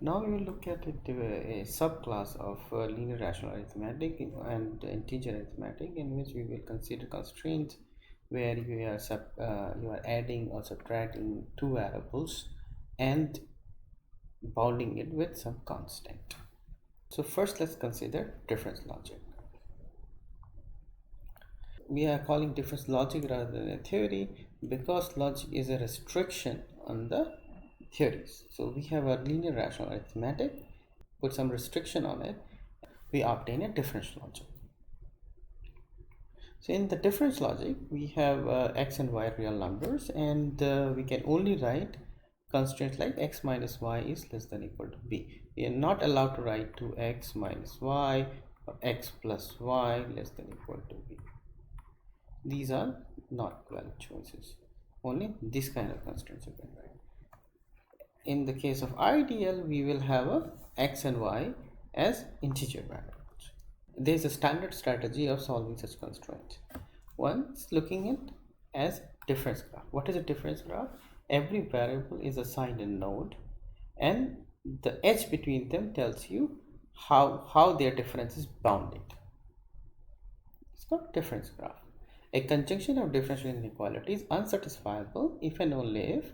Now we will look at a subclass of linear rational arithmetic and integer arithmetic, in which we will consider constraints where you are adding or subtracting two variables and bounding it with some constant. So first let's consider difference logic. We are calling difference logic rather than a theory because logic is a restriction on the theories. So we have a linear rational arithmetic, put some restriction on it, we obtain a difference logic. So in the difference logic, we have x and y real numbers, and we can only write constraints like x minus y is less than or equal to b. We are not allowed to write 2x minus y or x plus y less than or equal to b. These are not valid choices. Only this kind of constraints you can write. In the case of ideal, we will have a x and y as integer variables. There is a standard strategy of solving such constraints. One is looking at as difference graph. What is a difference graph? Every variable is assigned a node, and the edge between them tells you how their difference is bounded. It's called difference graph. A conjunction of differential inequalities is unsatisfiable if and only if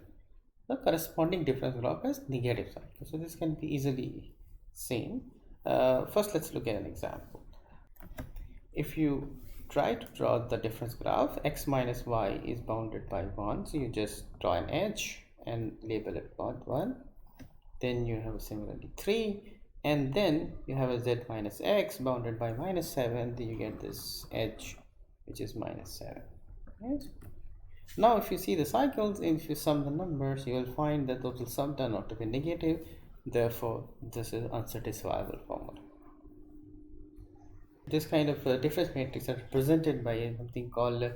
the corresponding difference graph has negative cycle. So this can be easily seen. First, let's look at an example. If you try to draw the difference graph, x minus y is bounded by 1, so you just draw an edge and label it point 1. Then you have similarly 3, and then you have a z minus x bounded by minus 7. Then you get this edge which is minus 7. Right? Now if you see the cycles, if you sum the numbers, you will find that those will sum turn out to be negative. Therefore this is unsatisfiable formula. This kind of difference matrix are represented by something called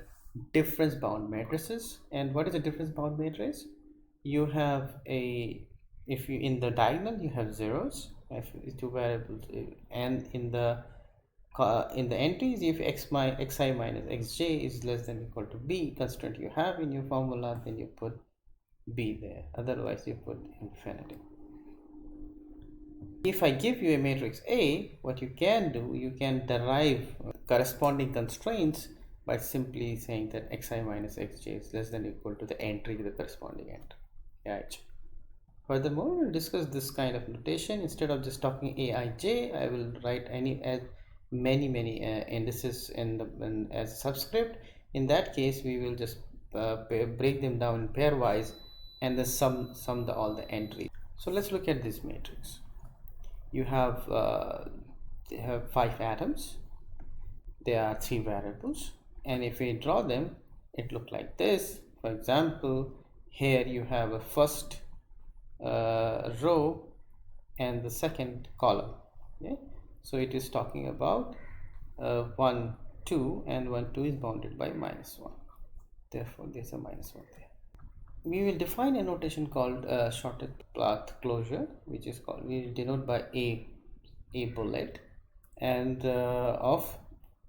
difference bound matrices. And what is a difference bound matrix? You have if you in the diagonal you have zeros, if two variables, and in the entries, if xi minus xj is less than or equal to b constraint you have in your formula, then you put b there, otherwise you put infinity. If I give you a matrix A, what you can do, you can derive corresponding constraints by simply saying that xi minus xj is less than or equal to the entry with the corresponding entry. Right. Furthermore, we'll discuss this kind of notation. Instead of just talking aij, I will write many indices as a subscript. In that case, we will just break them down in pairwise and then sum all the entries. So let's look at this matrix. You have they have 5 atoms. There are 3 variables, and if we draw them, it looks like this. For example, here you have a first row and the second column. Okay? So it is talking about 1 2, and 1 2 is bounded by minus 1. Therefore there's a minus 1 there. We will define a notation called shorted path closure, which is called, we will denote by a bullet and of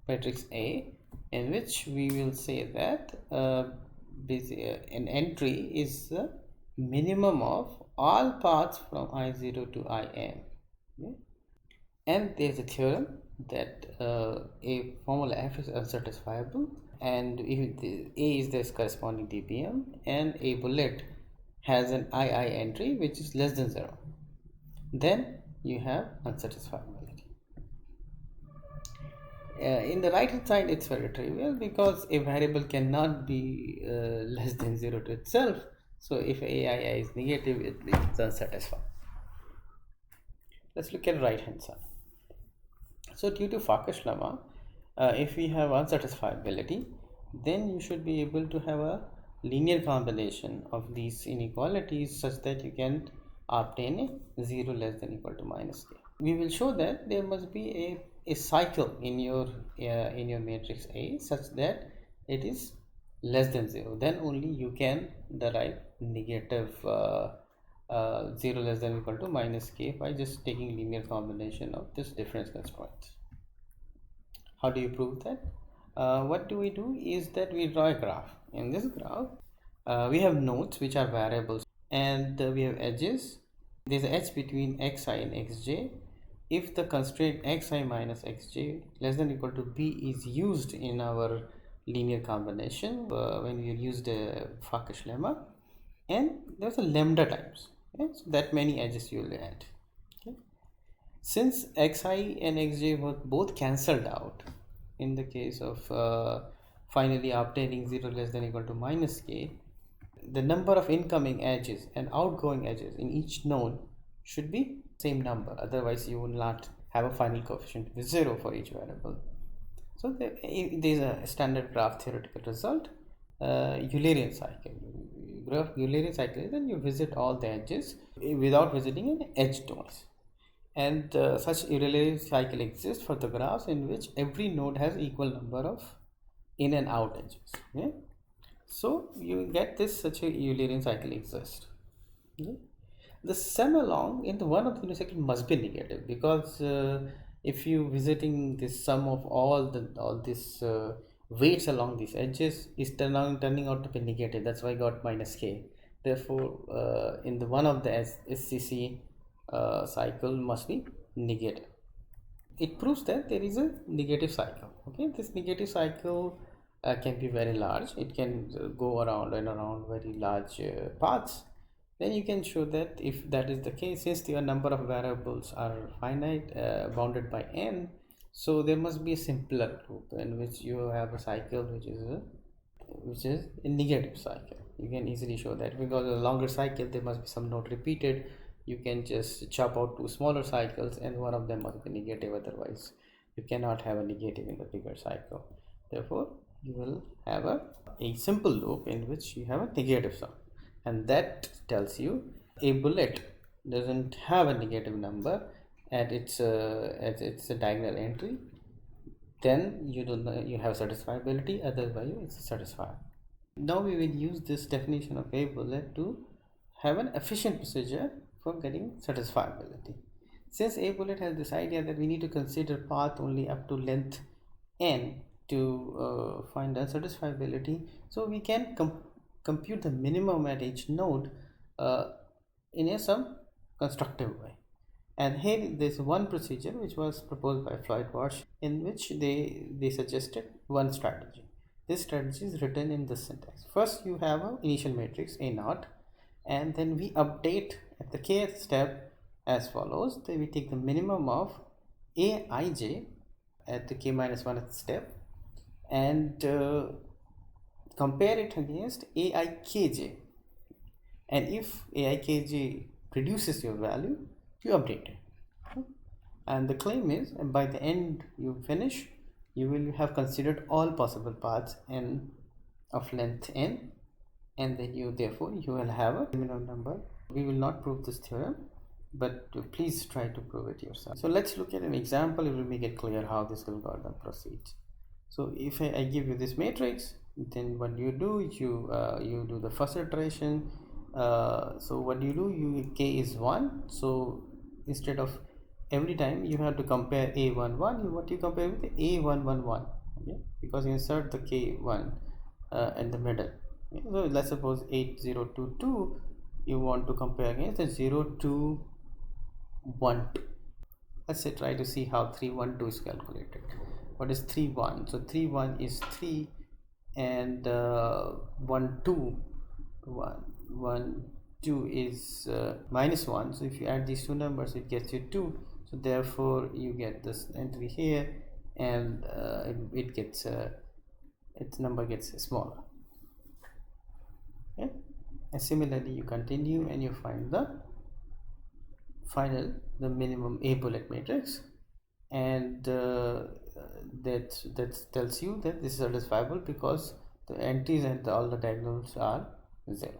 matrix A, in which we will say that an entry is the minimum of all paths from I0 to IM. Okay? And there is a theorem that a formula f is unsatisfiable, and if A is this corresponding dpm, and a bullet has an II entry which is less than 0, then you have unsatisfiability. In the right hand side, it's very trivial because a variable cannot be less than 0 to itself. So if AI is negative, it's unsatisfied. Let's look at right hand side. So due to Farkas lemma, if we have unsatisfiability, then you should be able to have a linear combination of these inequalities such that you can obtain a 0 less than or equal to minus k. We will show that there must be a cycle in your matrix A such that it is less than 0. Then only you can derive negative 0 less than or equal to minus k by just taking linear combination of this difference constraints. How do you prove that? What do we do is that we draw a graph. In this graph, we have nodes which are variables, and we have edges There's a edge between xi and xj. If the constraint xi minus xj less than or equal to b is used in our linear combination when we used a Farkash lemma, and there's a lambda times, okay? So that many edges you will add. Okay? Since xi and xj were both cancelled out in the case of finally obtaining 0 less than or equal to minus k, the number of incoming edges and outgoing edges in each node should be same number, otherwise you will not have a final coefficient with 0 for each variable. So there is a standard graph theoretical result. Eulerian cycle. Graph Eulerian cycle is then you visit all the edges without visiting an edge nodes, and such Eulerian cycle exists for the graphs in which every node has equal number of in and out edges. Okay? So you get this such a Eulerian cycle exists. Okay? The sum along in the one of the unicycle must be negative, because if you visiting this sum of all this weights along these edges is turning out to be negative. That's why I got minus k. Therefore in the one of the SCC cycle must be negative. It proves that there is a negative cycle. Okay, this negative cycle can be very large. It can go around and around very large paths. Then you can show that if that is the case, since the number of variables are finite, bounded by n, so there must be a simpler loop in which you have a cycle which is a negative cycle. You can easily show that, because a longer cycle there must be some node repeated. You can just chop out two smaller cycles and one of them must be negative, otherwise you cannot have a negative in the bigger cycle. Therefore you will have a simple loop in which you have a negative sum, and that tells you a bullet doesn't have a negative number at its diagonal entry. Then you have satisfiability, otherwise it's satisfied. Now we will use this definition of a bullet to have an efficient procedure for getting satisfiability. Since a bullet has this idea that we need to consider path only up to length n to find unsatisfiability, so we can compute the minimum at each node in some constructive way. And here there's one procedure which was proposed by Floyd-Warsh, in which they suggested one strategy. This strategy is written in this syntax. First you have an initial matrix A0, and then we update at the kth step as follows. Then we take the minimum of Aij at the k minus 1th step and compare it against Aikj, and if Aikj reduces your value, you update it. And the claim is, and by the end you finish, you will have considered all possible paths n of length n, and then therefore you will have a minimum number. We will not prove this theorem, but please try to prove it yourself. So let's look at an example. It will make it clear how this algorithm proceeds. So if I give you this matrix, then what you do, you do the first iteration. So what you do, k is 1, so instead of every time you have to compare a11, what you compare with a111, okay? Because you insert the k1 in the middle. Okay? So let's suppose 8022 you want to compare against the 0212. Let's say try to see how 312 is calculated. What is 31? So 31 is 3, and 12 is minus 1. So if you add these two numbers, it gets you 2. So therefore you get this entry here, and it gets its number gets smaller. Okay? And similarly you continue and you find the minimum A bullet matrix, and that tells you that this is satisfiable because the entries and all the diagonals are 0.